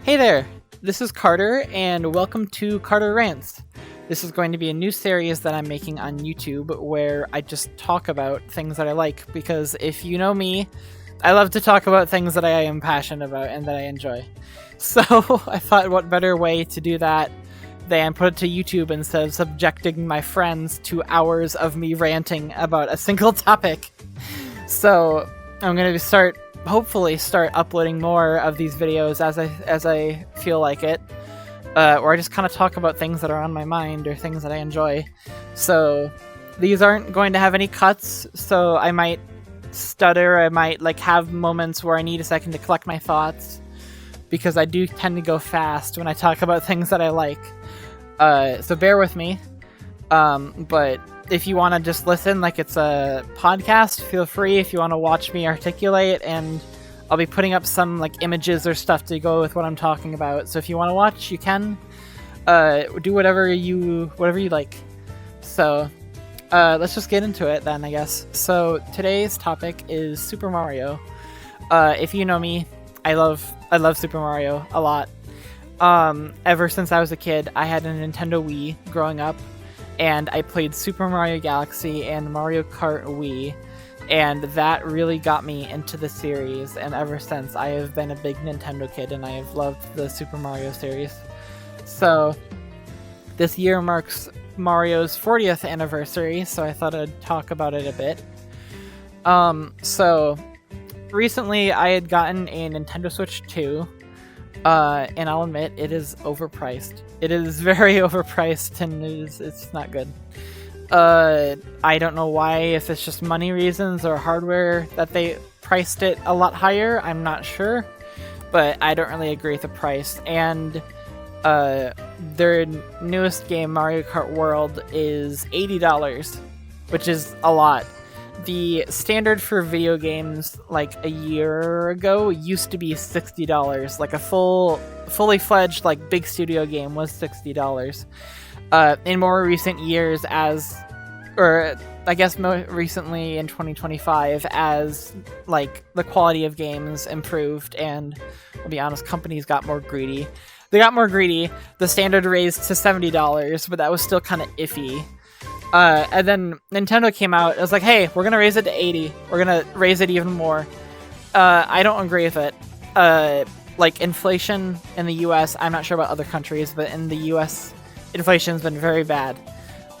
Hey there, this is Carter, and welcome to Carter Rants. This is going to be a new series that I'm making on YouTube where I just talk about things that I like, because if you know me, I love to talk about things that I am passionate about and that I enjoy. So I thought what better way to do that than put it to YouTube instead of subjecting my friends to hours of me ranting about a single topic. So I'm going to hopefully start uploading more of these videos as I feel like it, or I just kind of talk about things that are on my mind or things that I enjoy. So these aren't going to have any cuts, so I might stutter, I might have moments where I need a second to collect my thoughts, because I do tend to go fast when I talk about things that I like. So bear with me, but if you want to just listen like it's a podcast, feel free. If you want to watch me articulate, and I'll be putting up some images or stuff to go with what I'm talking about. So if you want to watch, you can. Do whatever you like. So let's just get into it then, I guess. So today's topic is Super Mario. If you know me, I love Super Mario a lot. Ever since I was a kid, I had a Nintendo Wii growing up, and I played Super Mario Galaxy and Mario Kart Wii, and that really got me into the series, and ever since I have been a big Nintendo kid, and I have loved the Super Mario series. So this year marks Mario's 40th anniversary, so I thought I'd talk about it a bit. So recently I had gotten a Nintendo Switch 2, and I'll admit, it is overpriced. It is very overpriced, and it's not good. I don't know why, if it's just money reasons or hardware that they priced it a lot higher, I'm not sure. But I don't really agree with the price. And their newest game, Mario Kart World, is $80, which is a lot. The standard for video games a year ago used to be $60. A fully fledged big studio game was $60. In more recent years, more recently in 2025, as the quality of games improved, and I'll be honest, companies got more greedy. The standard raised to $70, but that was still kind of iffy. And then Nintendo came out. It was like, hey, we're gonna raise it to 80. We're gonna raise it even more. I don't agree with it. Inflation in the U.S., I'm not sure about other countries, but in the U.S., inflation's been very bad.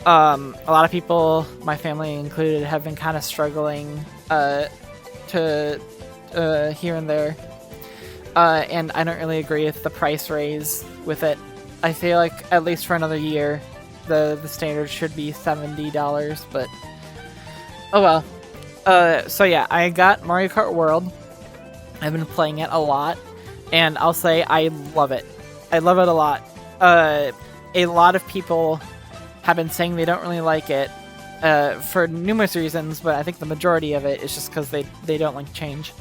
A lot of people, my family included, have been kind of struggling to here and there. And I don't really agree with the price raise with it. I feel like at least for another year, the standard should be $70, but oh well. So yeah, I got Mario Kart World. I've been playing it a lot, and I'll say I love it. I love it a lot. A lot of people have been saying they don't really like it for numerous reasons, but I think the majority of it is just because they don't like change.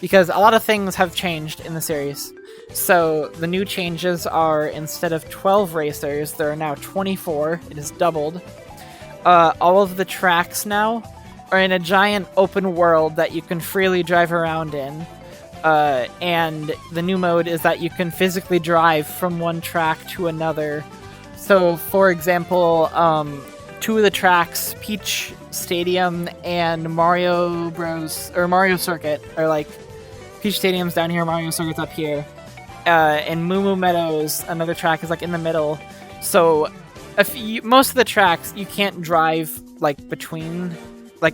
Because a lot of things have changed in the series. So the new changes are, instead of 12 racers, there are now 24. It is doubled. All of the tracks now are in a giant open world that you can freely drive around in. And the new mode is that you can physically drive from one track to another. So, for example, two of the tracks, Peach Stadium and Mario Bros. Or Mario Circuit, are Peach Stadium's down here, Mario Circuit's up here. And Moo Moo Meadows, another track, is in the middle. So most of the tracks you can't drive between,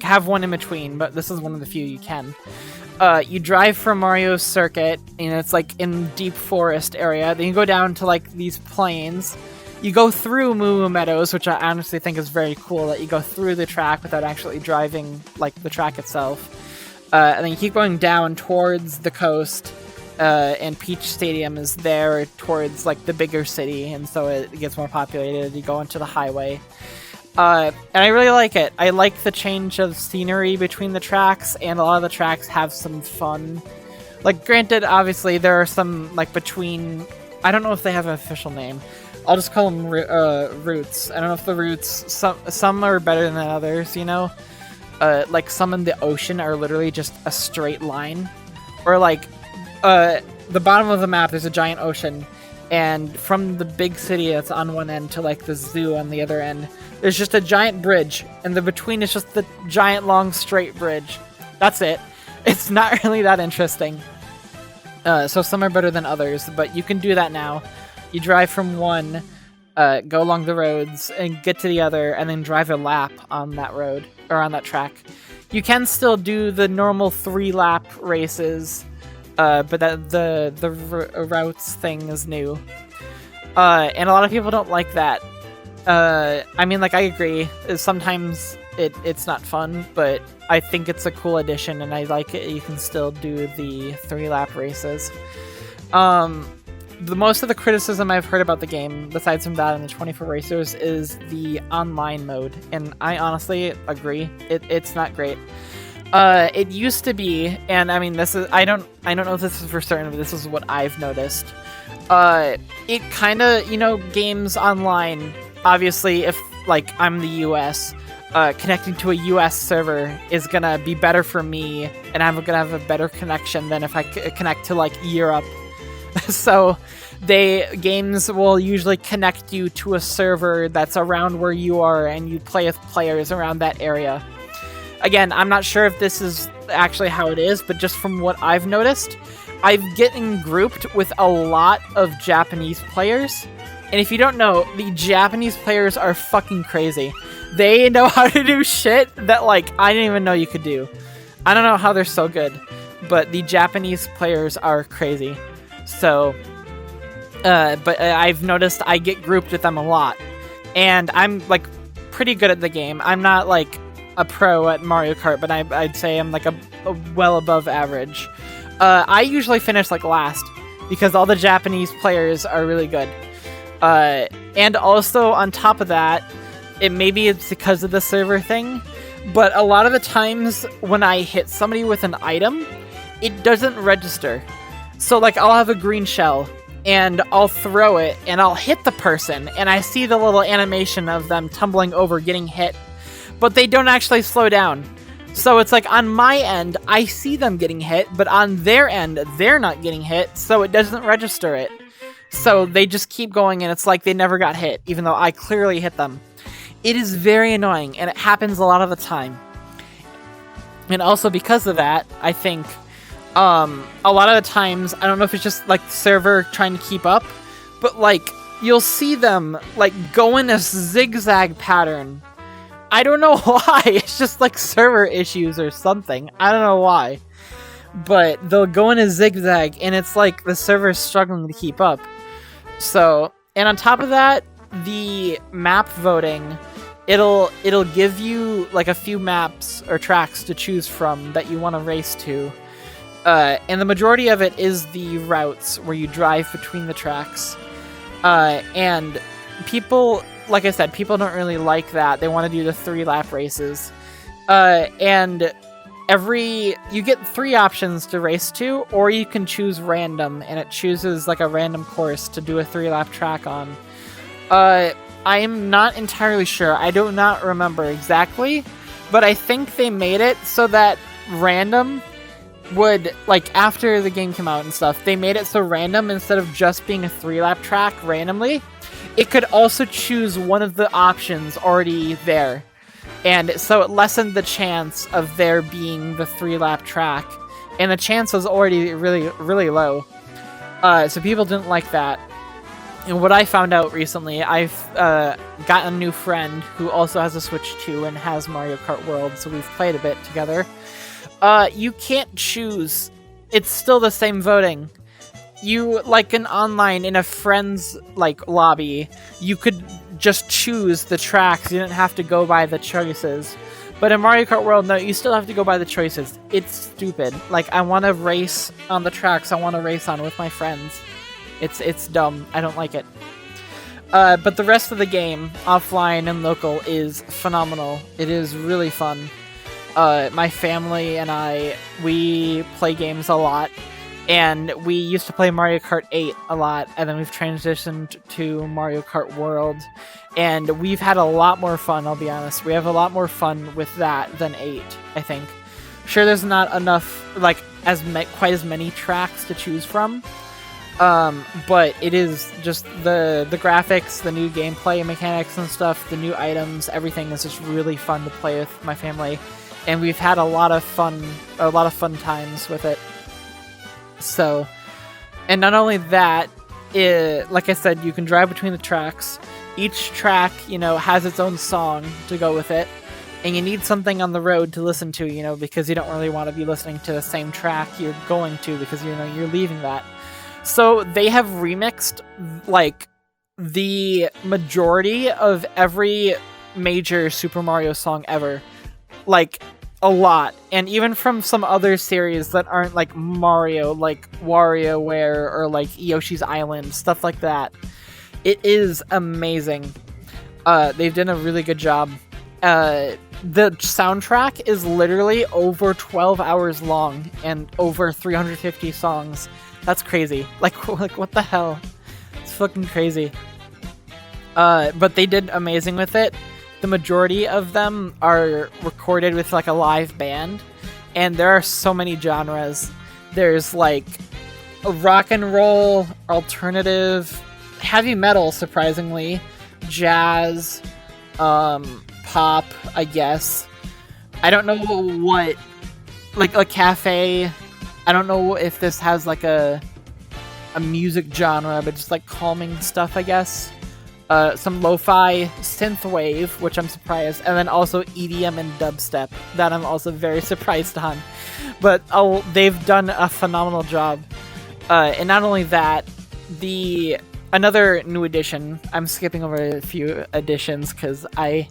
have one in between, but this is one of the few you can. You drive from Mario Circuit, and it's in deep forest area. Then you go down to these plains. You go through Moo Moo Meadows, which I honestly think is very cool, that you go through the track without actually driving the track itself. And then you keep going down towards the coast. And Peach Stadium is there towards the bigger city, and so it gets more populated. You go into the highway, and I really like it. I like the change of scenery between the tracks, and a lot of the tracks have some fun. Granted, obviously there are some between. I don't know if they have an official name. I'll just call them routes. I don't know if the routes some are better than others. You know, some in the ocean are literally just a straight line, or the bottom of the map, there's a giant ocean, and from the big city that's on one end to like the zoo on the other end, there's just a giant bridge, and the between is just the giant long straight bridge. That's it. It's not really that interesting. So some are better than others, but you can do that now. You drive from one, go along the roads, and get to the other, and then drive a lap on that road, or on that track. You can still do the normal 3-lap races, but that the routes thing is new. And a lot of people don't like that. I mean, like, I agree. Sometimes it's not fun, but I think it's a cool addition, and I like it. You can still do the 3-lap races. The most of the criticism I've heard about the game, besides from that and the 24 racers, is the online mode, and I honestly agree. It's not great. It used to be, and I mean, this is I don't know if this is for certain, but this is what I've noticed. It kind of, you know, games online. Obviously, if like I'm the U.S., connecting to a U.S. server is gonna be better for me, and I'm gonna have a better connection than if I connect to like Europe. So games will usually connect you to a server that's around where you are, and you play with players around that area. Again, I'm not sure if this is actually how it is, but just from what I've noticed, I've getting grouped with a lot of Japanese players. And if you don't know, the Japanese players are fucking crazy. They know how to do shit that, like, I didn't even know you could do. I don't know how they're so good, but the Japanese players are crazy. So, but I've noticed I get grouped with them a lot. And I'm, like, pretty good at the game. I'm not, like, a pro at Mario Kart, but I'd say I'm, like, a well above average. I usually finish, like, last, because all the Japanese players are really good. And also, on top of that, maybe it's because of the server thing, but a lot of the times when I hit somebody with an item, it doesn't register. So, like, I'll have a green shell, and I'll throw it, and I'll hit the person, and I see the little animation of them tumbling over, getting hit, but they don't actually slow down. So it's like, on my end, I see them getting hit, but on their end, they're not getting hit, so it doesn't register it. So they just keep going, and it's like they never got hit, even though I clearly hit them. It is very annoying, and it happens a lot of the time. And also because of that, I think a lot of the times, I don't know if it's just like the server trying to keep up, but like you'll see them like go in a zigzag pattern. I don't know why. It's just like server issues or something. I don't know why. But they'll go in a zigzag, and it's like the server's struggling to keep up. So, and on top of that, the map voting, it'll give you like a few maps or tracks to choose from that you want to race to. And the majority of it is the routes where you drive between the tracks. And people, like I said, people don't really like that. They want to do the 3-lap races. And you get 3 options to race to, or you can choose random, and it chooses like a random course to do a 3-lap track on. I am not entirely sure. I do not remember exactly, but I think they made it so that random would, like, after the game came out and stuff, they made it so random, instead of just being a 3-lap track randomly, it could also choose one of the options already there. And so it lessened the chance of there being the 3-lap track, and the chance was already really, really low. So people didn't like that. And what I found out recently, I've got a new friend who also has a Switch 2 and has Mario Kart World, so we've played a bit together. You can't choose. It's still the same voting. You, like in online, in a friend's, like, lobby, you could just choose the tracks. You didn't have to go by the choices. But in Mario Kart World, no, you still have to go by the choices. It's stupid. Like, I want to race on the tracks I want to race on with my friends. It's dumb. I don't like it. But the rest of the game, offline and local, is phenomenal. It is really fun. My family and we play games a lot. And we used to play Mario Kart 8 a lot, and then we've transitioned to Mario Kart World. And we've had a lot more fun, I'll be honest. We have a lot more fun with that than 8, I think. Sure, there's not enough, like, quite as many tracks to choose from. But it is just the graphics, the new gameplay mechanics and stuff, the new items, everything is just really fun to play with my family, and we've had a lot of fun times with it. So, and not only that, like I said, you can drive between the tracks. Each track, has its own song to go with it, and you need something on the road to listen to, because you don't really want to be listening to the same track you're going to, because you're leaving that. So they have remixed, like, the majority of every major Super Mario song ever. Like, a lot. And even from some other series that aren't, like, Mario, like WarioWare or, like, Yoshi's Island, stuff like that. It is amazing. They've done a really good job. The soundtrack is literally over 12 hours long and over 350 songs. That's crazy. Like what the hell? It's fucking crazy. But they did amazing with it. The majority of them are recorded with, like, a live band, and there are so many genres. There's, like, a rock and roll, alternative, heavy metal, surprisingly, jazz, pop, I guess. I don't know what, like a cafe. I don't know if this has, like, a music genre, but just, like, calming stuff, I guess. Some lo-fi synthwave, which I'm surprised, and then also EDM and dubstep, that I'm also very surprised on. But they've done a phenomenal job. And not only that, another new addition, I'm skipping over a few additions because I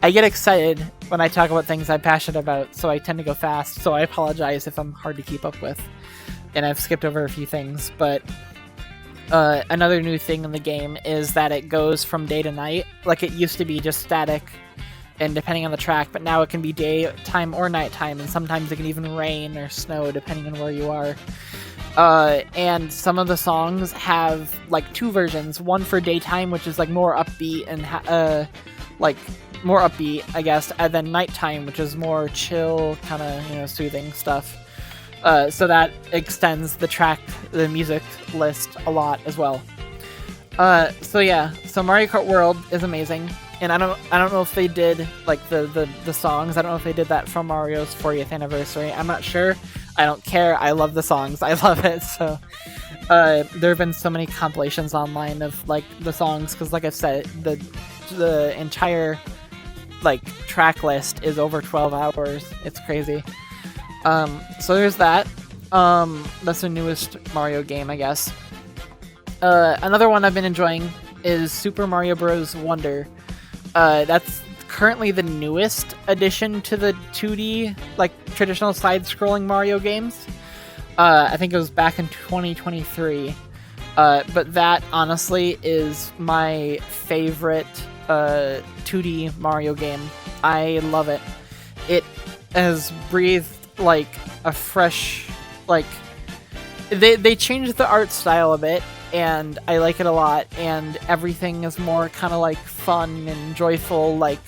get excited when I talk about things I'm passionate about, so I tend to go fast, so I apologize if I'm hard to keep up with. And I've skipped over a few things, but another new thing in the game is that it goes from day to night. Like, it used to be just static, and depending on the track, but now it can be daytime or nighttime, and sometimes it can even rain or snow, depending on where you are. And some of the songs have, like, two versions. One for daytime, which is, like, more upbeat and, more upbeat, I guess, and then nighttime, which is more chill, kind of, soothing stuff. So that extends the music list a lot as well. So Mario Kart World is amazing, and I don't know if they did, like, the songs. I don't know if they did that from Mario's 40th anniversary. I'm not sure. I don't care. I love the songs. I love it. So there have been so many compilations online of, like, the songs, because, like I said, the entire, like, track list is over 12 hours. It's crazy. So there's that. That's the newest Mario game, I guess. Another one I've been enjoying is Super Mario Bros. Wonder. That's currently the newest addition to the 2D, like, traditional side-scrolling Mario games. I think it was back in 2023. But that, honestly, is my favorite 2D Mario game. I love it. It has breathed, like, a fresh, like, they changed the art style a bit, and I like it a lot, and everything is more kind of, like, fun and joyful, like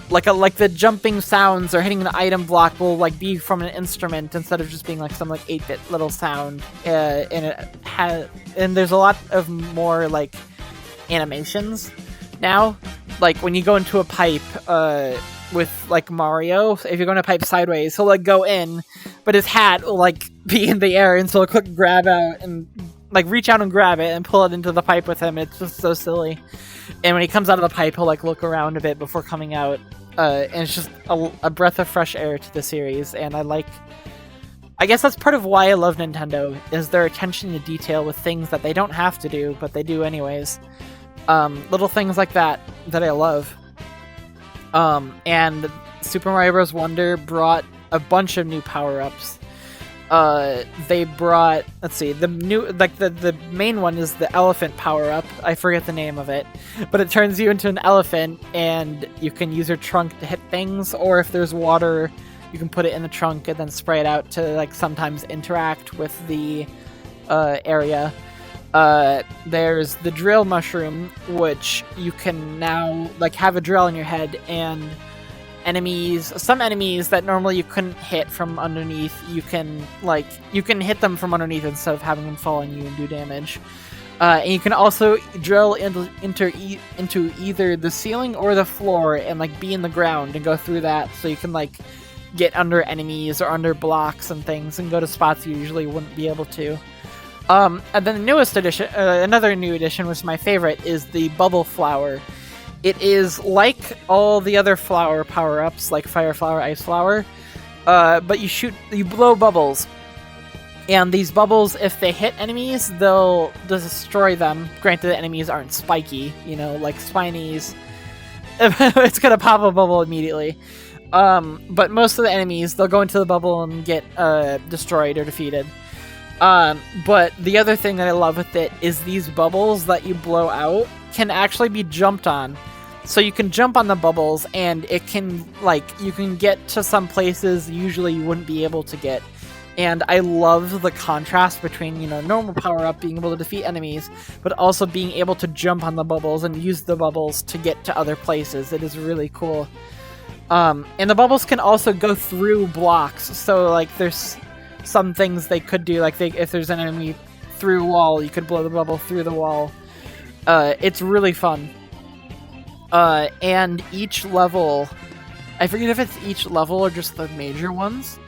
the jumping sounds or hitting the item block will, like, be from an instrument instead of just being, like, some, like, 8-bit little sound. And there's a lot of more, like, animations now. Like, when you go into a pipe, with, like, Mario, if you're going to pipe sideways, he'll, like, go in, but his hat will, like, be in the air, and so he'll quick grab out and, like, reach out and grab it and pull it into the pipe with him. It's just so silly. And when he comes out of the pipe, he'll, like, look around a bit before coming out. And it's just a breath of fresh air to the series, and I guess that's part of why I love Nintendo, is their attention to detail with things that they don't have to do, but they do anyways. Little things like that I love. And Super Mario Bros. Wonder brought a bunch of new power-ups. They brought, let's see, the new, like, the main one is the elephant power-up. I forget the name of it, but it turns you into an elephant, and you can use your trunk to hit things, or if there's water, you can put it in the trunk and then spray it out to, like, sometimes interact with the area. There's the drill mushroom, which you can now, like, have a drill in your head, and enemies, some enemies that normally you couldn't hit from underneath, you can hit them from underneath instead of having them fall on you and do damage. And you can also drill into either the ceiling or the floor and like be in the ground and go through that, so you can like get under enemies or under blocks and things and go to spots you usually wouldn't be able to. And then the newest addition, another new addition, which is my favorite, is the bubble flower. It is like all the other flower power-ups, like fire flower, ice flower, but you blow bubbles. And these bubbles, if they hit enemies, they'll destroy them. Granted, the enemies aren't spiky, like Spinies. It's gonna pop a bubble immediately. But most of the enemies, they'll go into the bubble and get destroyed or defeated. But the other thing that I love with it is these bubbles that you blow out can actually be jumped on. So you can jump on the bubbles, and it can, you can get to some places usually you wouldn't be able to get. And I love the contrast between, normal power-up, being able to defeat enemies, but also being able to jump on the bubbles and use the bubbles to get to other places. It is really cool. And the bubbles can also go through blocks, so, there's some things they could do, if there's an enemy through a wall, you could blow the bubble through the wall. It's really fun. And each level, I forget if it's each level or just the major ones,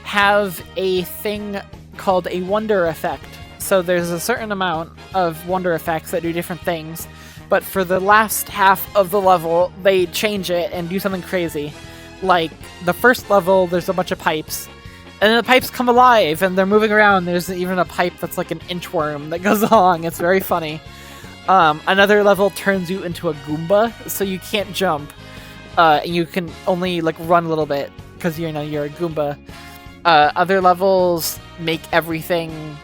have a thing called a wonder effect. So there's a certain amount of wonder effects that do different things, but for the last half of the level, they change it and do something crazy. Like, the first level, there's a bunch of pipes, and then the pipes come alive, and they're moving around. There's even a pipe that's like an inchworm that goes along. It's very funny. Another level turns you into a Goomba, so you can't jump. You can only, run a little bit, because, you're a Goomba. Other levels make everything,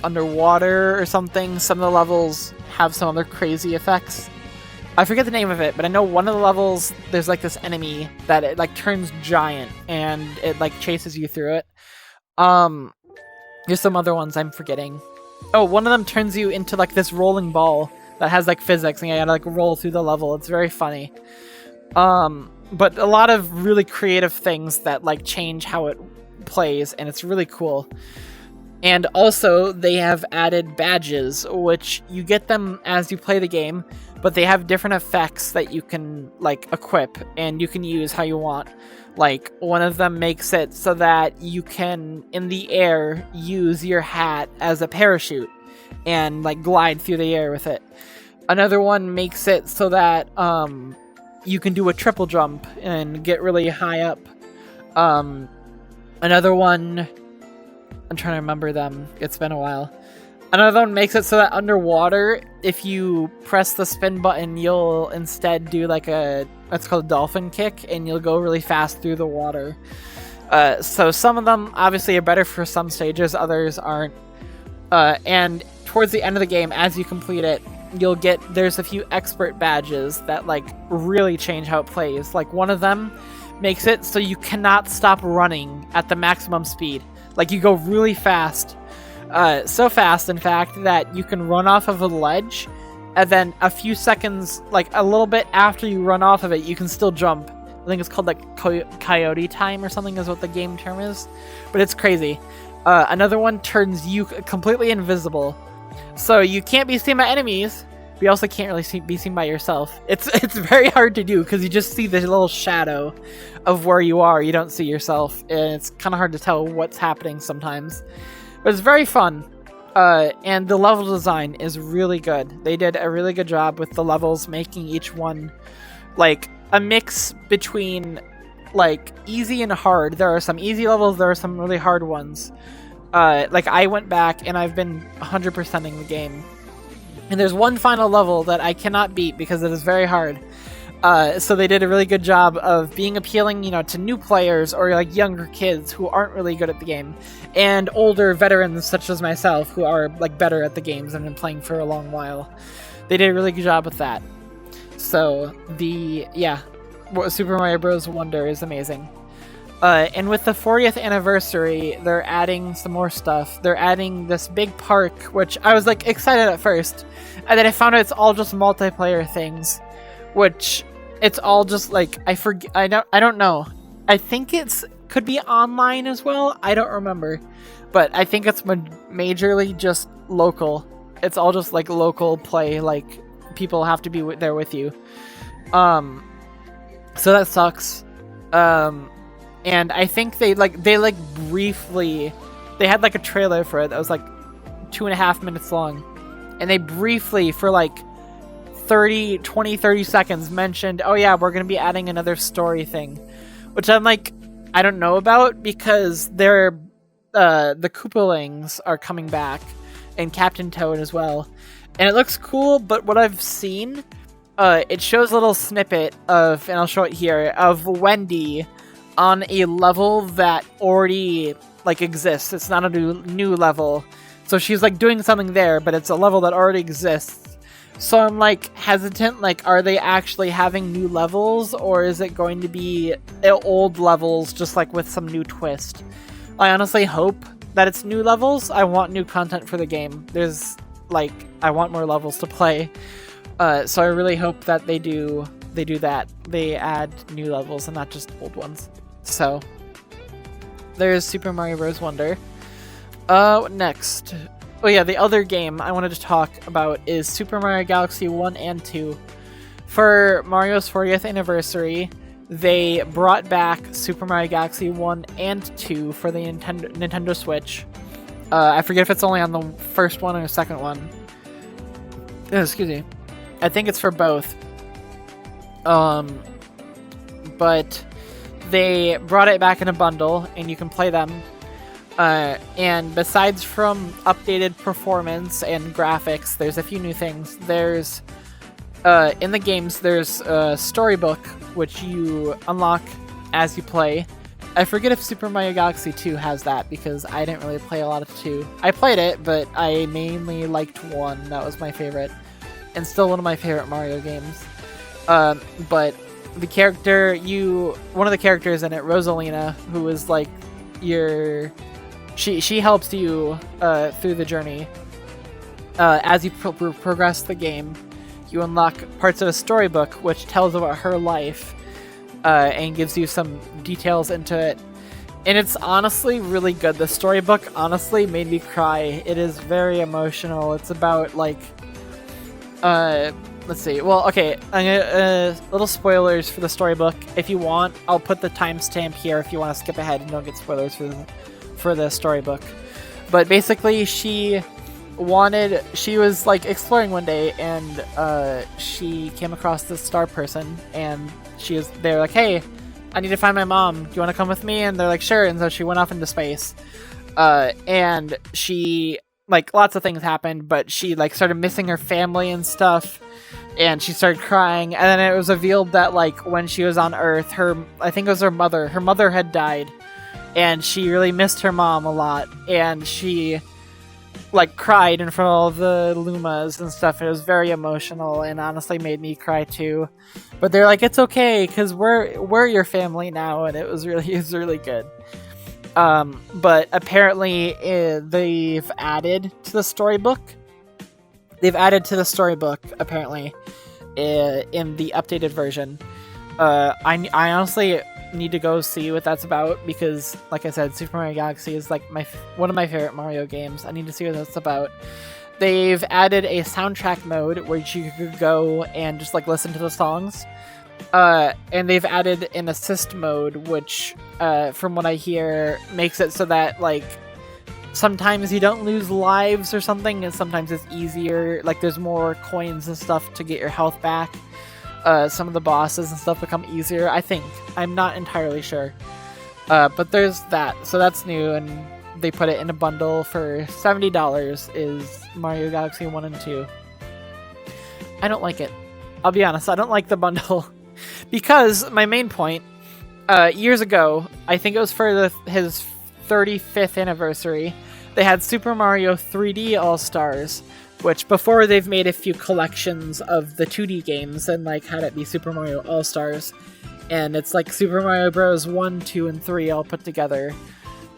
underwater or something. Some of the levels have some other crazy effects. I forget the name of it, but I know one of the levels, there's, this enemy that it, turns giant, and it, chases you through it. There's some other ones I'm forgetting. Oh, one of them turns you into, this rolling ball that has, physics, and you gotta, roll through the level. It's very funny. But a lot of really creative things that, change how it plays, and it's really cool. And also, they have added badges, which you get them as you play the game, but they have different effects that you can, equip, and you can use how you want. One of them makes it so that you can, in the air, use your hat as a parachute, and, glide through the air with it. Another one makes it so that, you can do a triple jump and get really high up. Another one, I'm trying to remember them, it's been a while. Another one makes it so that underwater, if you press the spin button, you'll instead do it's called a dolphin kick, and you'll go really fast through the water. So some of them obviously are better for some stages, others aren't. And towards the end of the game, as you complete it, there's a few expert badges that really change how it plays. One of them makes it so you cannot stop running at the maximum speed. You go really fast. So fast, in fact, that you can run off of a ledge, and then a few seconds, a little bit after you run off of it, you can still jump. I think it's called, coyote time or something is what the game term is. But it's crazy. Another one turns you completely invisible. So you can't be seen by enemies, but you also can't really be seen by yourself. It's very hard to do, because you just see this little shadow of where you are. You don't see yourself, and it's kind of hard to tell what's happening sometimes. But it's very fun, and the level design is really good. They did a really good job with the levels, making each one, a mix between, easy and hard. There are some easy levels, there are some really hard ones. I went back, and I've been 100%ing the game. And there's one final level that I cannot beat because it is very hard. So they did a really good job of being appealing, to new players or younger kids who aren't really good at the game, and older veterans such as myself who are better at the games and have been playing for a long while. They did a really good job with that. So Super Mario Bros. Wonder is amazing. And with the 40th anniversary, they're adding some more stuff. They're adding this big park, which I was excited at first, and then I found out it's all just multiplayer things, which it's all just like I forget. I don't know. I think it's could be online as well. I don't remember, but I think it's majorly just local. It's all just like local play. Like people have to be there with you. So that sucks. And I think they briefly, they had like a trailer for it that was like 2.5 minutes long, and they briefly for like 30 seconds mentioned, oh yeah, we're gonna be adding another story thing, which I'm like, I don't know about, because they're the Koopalings are coming back, and Captain Toad as well, and it looks cool. But what I've seen, it shows a little snippet of, and I'll show it here, of Wendy on a level that already like exists. It's not a new level, so she's like doing something there, but it's a level that already exists. So I'm like hesitant, like, are they actually having new levels, or is it going to be old levels just like with some new twist? I honestly hope that it's new levels. I want new content for the game. There's like, I want more levels to play. So I really hope that they do that. They add new levels and not just old ones. So there's Super Mario Bros. Wonder. Next. Oh yeah, the other game I wanted to talk about is Super Mario Galaxy 1 and 2. For Mario's 40th anniversary, they brought back Super Mario Galaxy 1 and 2 for the Nintendo Switch. I forget if it's only on the first one or the second one. Excuse me. I think it's for both. But they brought it back in a bundle, and you can play them. And besides from updated performance and graphics, there's a few new things. There's, in the games, there's a storybook, which you unlock as you play. I forget if Super Mario Galaxy 2 has that, because I didn't really play a lot of 2. I played it, but I mainly liked 1. That was my favorite. And still one of my favorite Mario games. But the character, one of the characters in it, Rosalina, who is like she helps you through the journey. As you progress the game, you unlock parts of a storybook which tells about her life and gives you some details into it. And it's honestly really good. The storybook honestly made me cry. It is very emotional. It's about like let's see. Well, okay, I'm gonna, little spoilers for the storybook. If you want, I'll put the timestamp here if you want to skip ahead and don't get spoilers for the storybook. But basically, she was like exploring one day, and she came across this star person, and they're like, hey, I need to find my mom. Do you want to come with me? And they're like, sure. And so she went off into space. And she, like, lots of things happened, but she like started missing her family and stuff. And she started crying, and then it was revealed that, like, when she was on Earth, I think it was her mother had died, and she really missed her mom a lot, and she, like, cried in front of all the Lumas and stuff. It was very emotional, and honestly made me cry too. But they're like, it's okay, because we're your family now, and it was really good. But apparently, they've added to the storybook. Apparently, in the updated version. I honestly need to go see what that's about, because, like I said, Super Mario Galaxy is like one of my favorite Mario games. I need to see what that's about. They've added a soundtrack mode where you could go and just like listen to the songs. And they've added an assist mode, which, from what I hear, makes it so that, like, sometimes you don't lose lives or something, and sometimes it's easier. Like, there's more coins and stuff to get your health back. Some of the bosses and stuff become easier, I think. I'm not entirely sure. But there's that. So that's new, and they put it in a bundle for $70 is Mario Galaxy 1 and 2. I don't like it. I'll be honest, I don't like the bundle. Because my main point, years ago, I think it was for his 35th anniversary, they had Super Mario 3D All-Stars, which before they've made a few collections of the 2D games and like had it be Super Mario All-Stars, and it's like Super Mario Bros. 1, 2, and 3 all put together,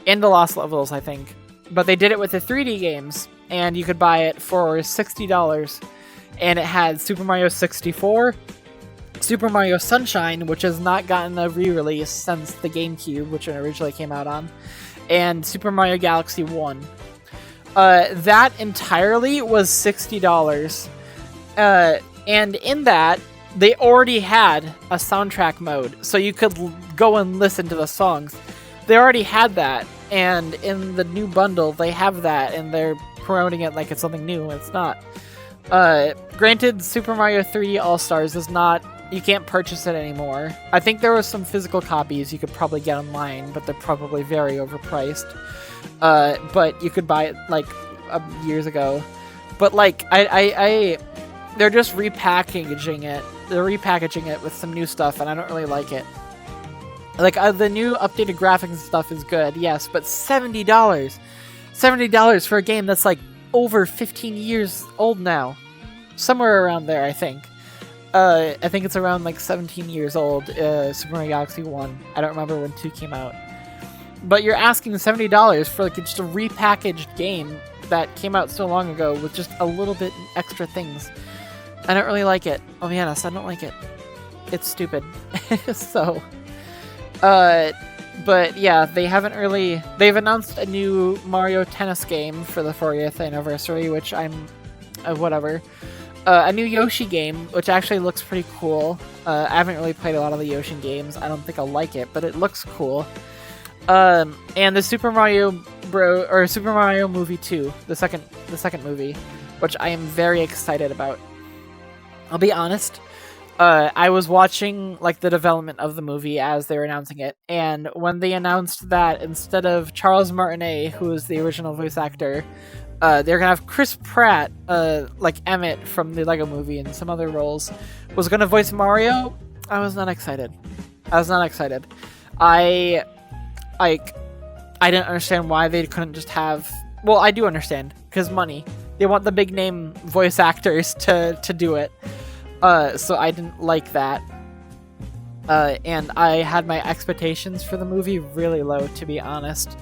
and the Lost Levels, I think. But they did it with the 3D games, and you could buy it for $60, and it had Super Mario 64, Super Mario Sunshine, which has not gotten a re-release since the GameCube, which it originally came out on, and Super Mario Galaxy 1. That entirely was $60. And in that, they already had a soundtrack mode, so you could go and listen to the songs. They already had that, and in the new bundle, they have that, and they're promoting it like it's something new, and it's not. Granted, Super Mario 3D All-Stars is not... You can't purchase it anymore. I think there was some physical copies you could probably get online, but they're probably very overpriced. But you could buy it, like, years ago. But, like, they're just repackaging it. They're repackaging it with some new stuff, and I don't really like it. Like, the new updated graphics and stuff is good, yes, but $70! $70 for a game that's, like, over 15 years old now. Somewhere around there, I think. I think it's around, like, 17 years old, Super Mario Galaxy 1. I don't remember when 2 came out. But you're asking $70 for, like, just a repackaged game that came out so long ago with just a little bit extra things. I don't really like it. I'll be honest, I don't like it. It's stupid. So, but yeah, they've announced a new Mario Tennis game for the 40th anniversary, which I'm, whatever. A new Yoshi game, which actually looks pretty cool. I haven't really played a lot of the Yoshi games. I don't think I'll like it, but it looks cool. And the Super Mario Movie 2, the second movie, which I am very excited about. I'll be honest, I was watching, like, the development of the movie as they were announcing it, and when they announced that instead of Charles Martinet, who is the original voice actor, they're gonna have Chris Pratt, like Emmett from the Lego Movie and some other roles, was gonna voice Mario. I was not excited. I didn't understand why they couldn't just have... Well, I do understand, because money. They want the big name voice actors to do it. So I didn't like that. And I had my expectations for the movie really low, to be honest.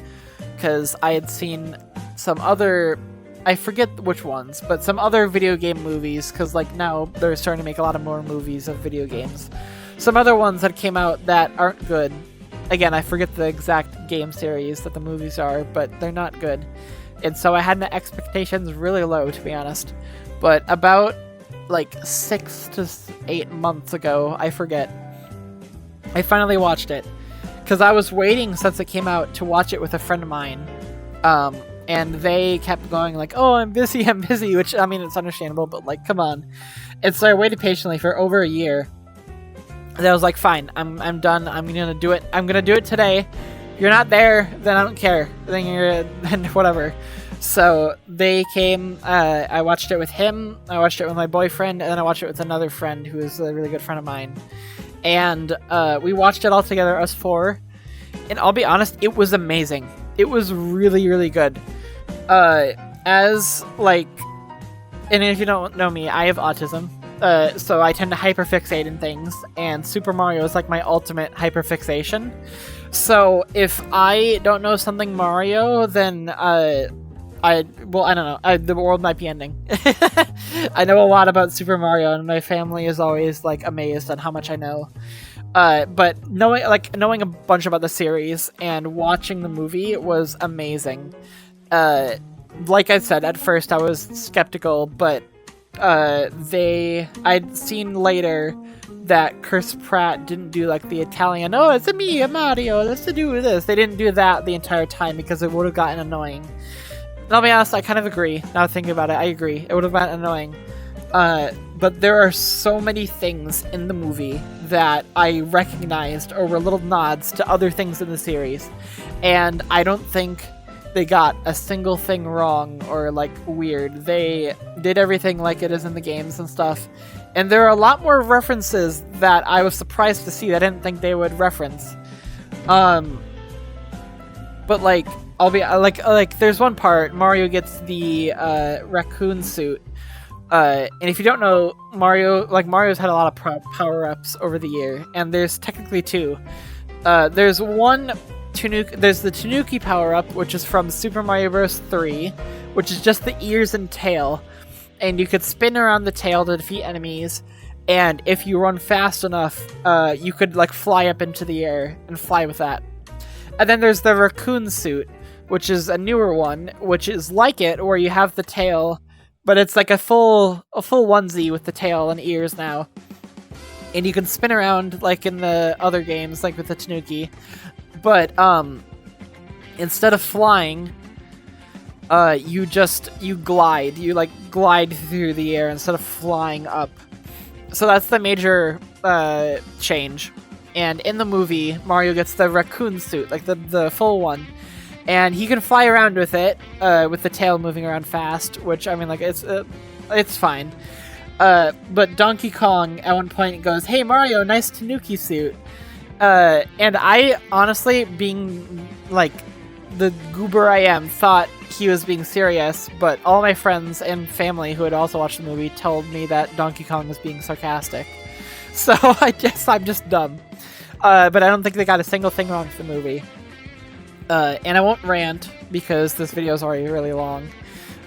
Because I had seen some other... I forget which ones, but some other video game movies, because, like, now they're starting to make a lot of more movies of video games. Some other ones that came out that aren't good. Again, I forget the exact game series that the movies are, but they're not good. And so I had my expectations really low, to be honest. But about, like, 6 to 8 months ago, I forget, I finally watched it. Because I was waiting since it came out to watch it with a friend of mine. And they kept going like, oh, I'm busy, which, I mean, it's understandable, but, like, come on. And so I waited patiently for over a year. And I was like, fine, I'm done, I'm gonna do it today. If you're not there, then I don't care. Then whatever. So they came, I watched it with him, I watched it with my boyfriend, and then I watched it with another friend who is a really good friend of mine. And we watched it all together, us four. And I'll be honest, it was amazing. It was really, really good. As, like, and if you don't know me, I have autism. So I tend to hyperfixate in things, and Super Mario is, like, my ultimate hyperfixation. So if I don't know something Mario, then, I don't know, the world might be ending. I know a lot about Super Mario, and my family is always, like, amazed at how much I know. But knowing a bunch about the series and watching the movie was amazing. Like I said, at first I was skeptical, but I'd seen later that Chris Pratt didn't do, like, the Italian, oh, it's me, Mario, let's do this. They didn't do that the entire time because it would have gotten annoying. And I'll be honest, I kind of agree. Now thinking about it, I agree. It would have been annoying. But there are so many things in the movie that I recognized or were little nods to other things in the series. And I don't think they got a single thing wrong or, like, weird. They did everything like it is in the games and stuff. And there are a lot more references that I was surprised to see that I didn't think they would reference. But, like, I'll be, like, there's one part, Mario gets the, raccoon suit. And if you don't know, Mario's had a lot of power-ups over the year, and there's technically two. There's the Tanuki power-up, which is from Super Mario Bros. 3, which is just the ears and tail. And you could spin around the tail to defeat enemies, and if you run fast enough, you could like fly up into the air and fly with that. And then there's the raccoon suit, which is a newer one, which is like it, where you have the tail, but it's like a full onesie with the tail and ears now. And you can spin around like in the other games, like with the Tanuki. But instead of flying, you glide. You like glide through the air instead of flying up. So that's the major change. And in the movie, Mario gets the raccoon suit, like the full one. And he can fly around with it, with the tail moving around fast, which, I mean, like, it's fine. But Donkey Kong, at one point, goes, "Hey, Mario, nice Tanuki suit." And I, honestly, being, like, the goober I am, thought he was being serious, but all my friends and family who had also watched the movie told me that Donkey Kong was being sarcastic. So I guess I'm just dumb. But I don't think they got a single thing wrong with the movie. And I won't rant, because this video is already really long.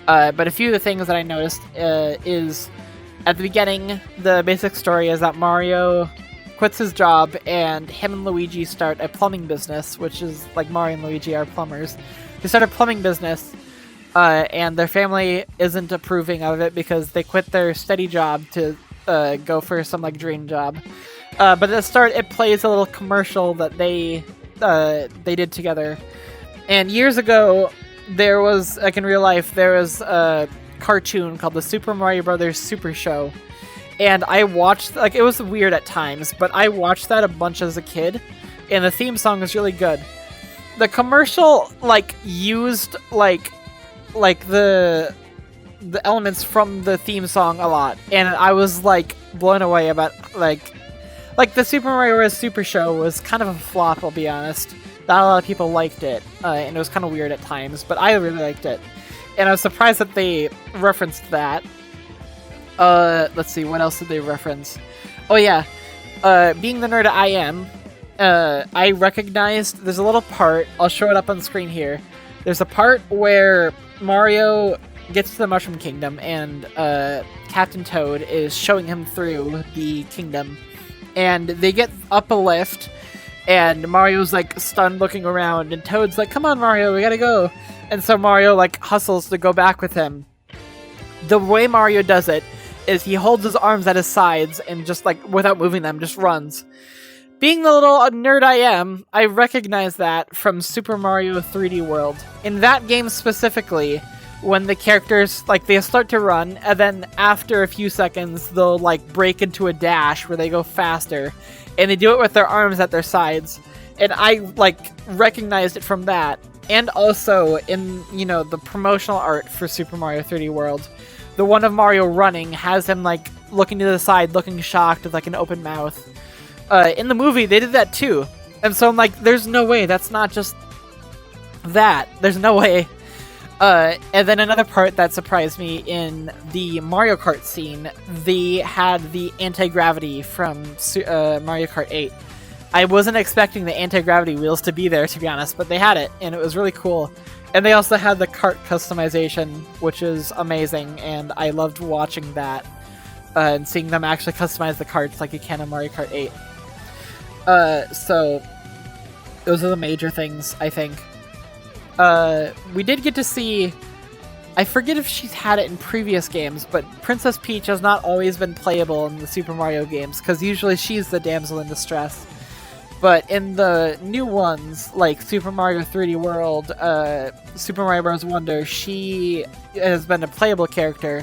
But a few of the things that I noticed is, at the beginning, the basic story is that Mario quits his job, and him and Luigi start a plumbing business, which is, like, Mario and Luigi are plumbers. They start a plumbing business, and their family isn't approving of it because they quit their steady job to go for some, like, dream job. But at the start, it plays a little commercial that they did together. And years ago, there was, like, in real life, there was a cartoon called the Super Mario Brothers Super Show. And I watched, like, it was weird at times, but I watched that a bunch as a kid, and the theme song was really good. The commercial, like, used, like the elements from the theme song a lot, and I was, like, blown away about, like, the Super Mario Bros. Super Show was kind of a flop, I'll be honest. Not a lot of people liked it, and it was kind of weird at times, but I really liked it. And I was surprised that they referenced that. Let's see, what else did they reference? Oh yeah, being the nerd I am, I recognized, there's a little part, I'll show it up on the screen here. There's a part where Mario gets to the Mushroom Kingdom, and Captain Toad is showing him through the kingdom. And they get up a lift, and Mario's, like, stunned looking around, and Toad's like, "Come on, Mario, we gotta go." And so Mario, like, hustles to go back with him. The way Mario does it is he holds his arms at his sides and just, like, without moving them, just runs. Being the little nerd I am, I recognize that from Super Mario 3D World. In that game specifically, when the characters, like, they start to run, and then after a few seconds, they'll, like, break into a dash where they go faster, and they do it with their arms at their sides. And I, like, recognized it from that. And also in, you know, the promotional art for Super Mario 3D World, the one of Mario running has him, like, looking to the side, looking shocked with, like, an open mouth. In the movie, they did that too. And so I'm like, there's no way, that's not just that. There's no way. And then another part that surprised me, in the Mario Kart scene, they had the anti-gravity from Mario Kart 8. I wasn't expecting the anti-gravity wheels to be there, to be honest, but they had it, and it was really cool. And they also had the kart customization, which is amazing, and I loved watching that, and seeing them actually customize the karts like you can in Mario Kart 8. So, those are the major things, I think. We did get to see, I forget if she's had it in previous games, but Princess Peach has not always been playable in the Super Mario games, because usually she's the damsel in distress. But in the new ones, like Super Mario 3D World, Super Mario Bros. Wonder, she has been a playable character.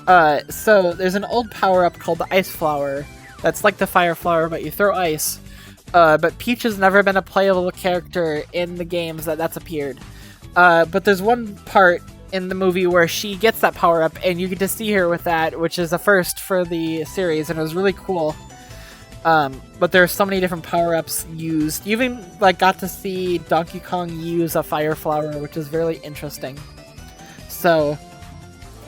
So there's an old power-up called the Ice Flower, that's like the Fire Flower, but you throw ice. But Peach has never been a playable character in the games that's appeared. But there's one part in the movie where she gets that power-up, and you get to see her with that, which is a first for the series, and it was really cool. But there are so many different power-ups used. You even, like, got to see Donkey Kong use a Fire Flower, which is really interesting. So,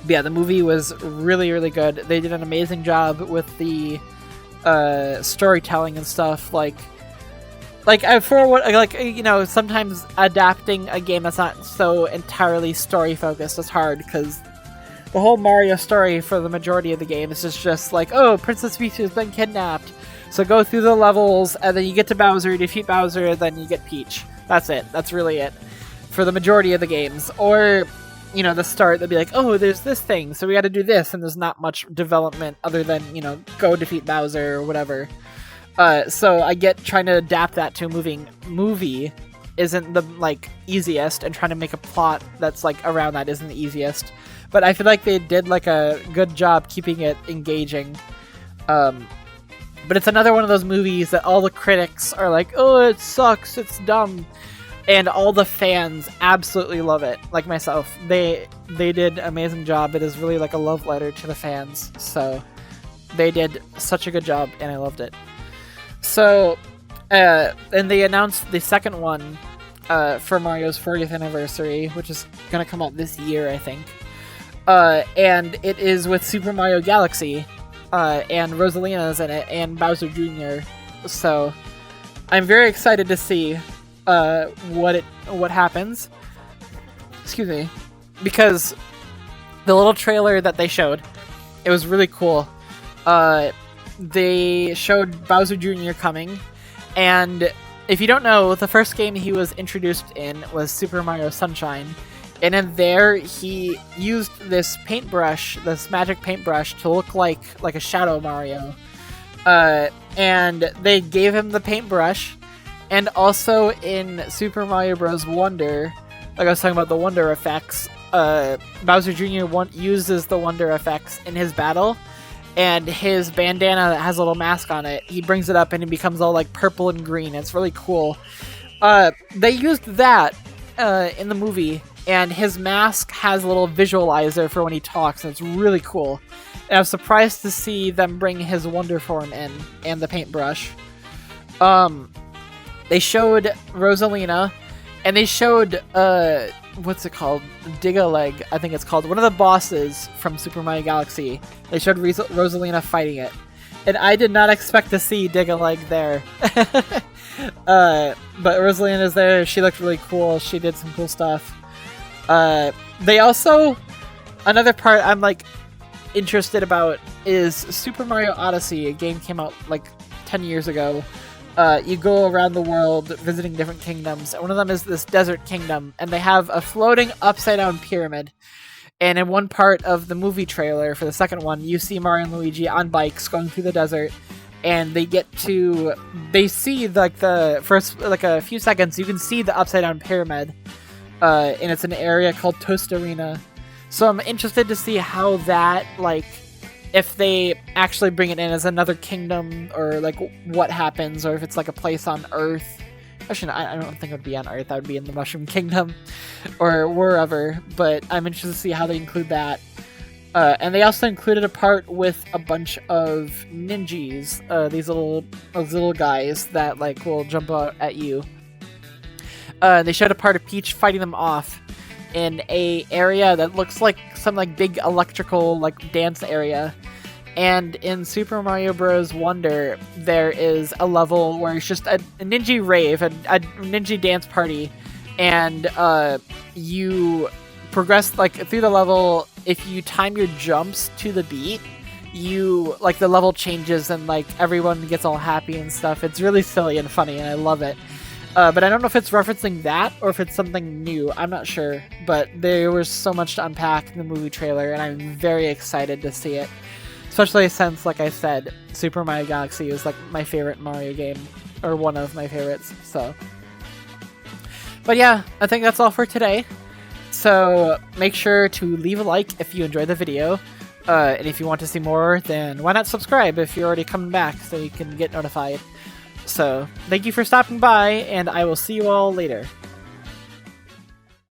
yeah, the movie was really, really good. They did an amazing job with the storytelling and stuff. Like for what, like, you know, sometimes adapting a game that's not so entirely story focused is hard, because the whole Mario story for the majority of the game is just like, oh, Princess Peach has been kidnapped. So go through the levels, and then you get to Bowser, defeat Bowser, and then you get Peach. That's it. That's really it for the majority of the games. Or, you know, the start, they'll be like, oh, there's this thing, so we got to do this, and there's not much development other than, you know, go defeat Bowser or whatever. So I get trying to adapt that to a movie isn't the, like, easiest, and trying to make a plot that's, like, around that isn't the easiest. But I feel like they did, like, a good job keeping it engaging. But it's another one of those movies that all the critics are like, oh, it sucks, it's dumb. And all the fans absolutely love it, like myself. They did an amazing job. It is really like a love letter to the fans. So they did such a good job, and I loved it. So, and they announced the second one for Mario's 40th anniversary, which is going to come out this year, I think. And it is with Super Mario Galaxy. And Rosalina's in it, and Bowser Jr. So I'm very excited to see what happens. Excuse me, because the little trailer that they showed, it was really cool. They showed Bowser Jr. coming, and if you don't know, the first game he was introduced in was Super Mario Sunshine. And in there, he used this paintbrush, this magic paintbrush, to look like a Shadow Mario. And they gave him the paintbrush. And also in Super Mario Bros. Wonder, like I was talking about the Wonder effects, Bowser Jr. uses the Wonder effects in his battle. And his bandana that has a little mask on it, he brings it up and it becomes all like purple and green. It's really cool. They used that in the movie. And his mask has a little visualizer for when he talks, and it's really cool. And I was surprised to see them bring his Wonder Form in, and the paintbrush. They showed Rosalina, and they showed, what's it called? Dig-a-Leg, I think it's called. One of the bosses from Super Mario Galaxy. They showed Rosalina fighting it. And I did not expect to see Dig-a-Leg there. But Rosalina's there, she looked really cool, she did some cool stuff. They also, another part I'm like interested about is Super Mario Odyssey. A game came out like 10 years ago. You go around the world visiting different kingdoms, and one of them is this desert kingdom, and they have a floating upside down pyramid. And in one part of the movie trailer for the second one, you see Mario and Luigi on bikes going through the desert, and they see like the first, like a few seconds, you can see the upside down pyramid. And it's an area called Toast Arena. So I'm interested to see how that, like, if they actually bring it in as another kingdom, or, like, what happens, or if it's, like, a place on Earth. Actually, I don't think it would be on Earth. That would be in the Mushroom Kingdom, or wherever. But I'm interested to see how they include that. And they also included a part with a bunch of ninjas, these little guys that, like, will jump out at you. They showed a part of Peach fighting them off in a area that looks like some like big electrical like dance area. And in Super Mario Bros. Wonder, there is a level where it's just a ninja rave, a ninja dance party, and you progress like through the level. If you time your jumps to the beat, you like the level changes and like everyone gets all happy and stuff. It's really silly and funny, and I love it. But I don't know if it's referencing that or if it's something new. I'm not sure. But there was so much to unpack in the movie trailer, and I'm very excited to see it. Especially since, like I said, Super Mario Galaxy is like my favorite Mario game. Or one of my favorites, so. But yeah, I think that's all for today. So make sure to leave a like if you enjoyed the video. And if you want to see more, then why not subscribe if you're already coming back so you can get notified. So, thank you for stopping by, and I will see you all later.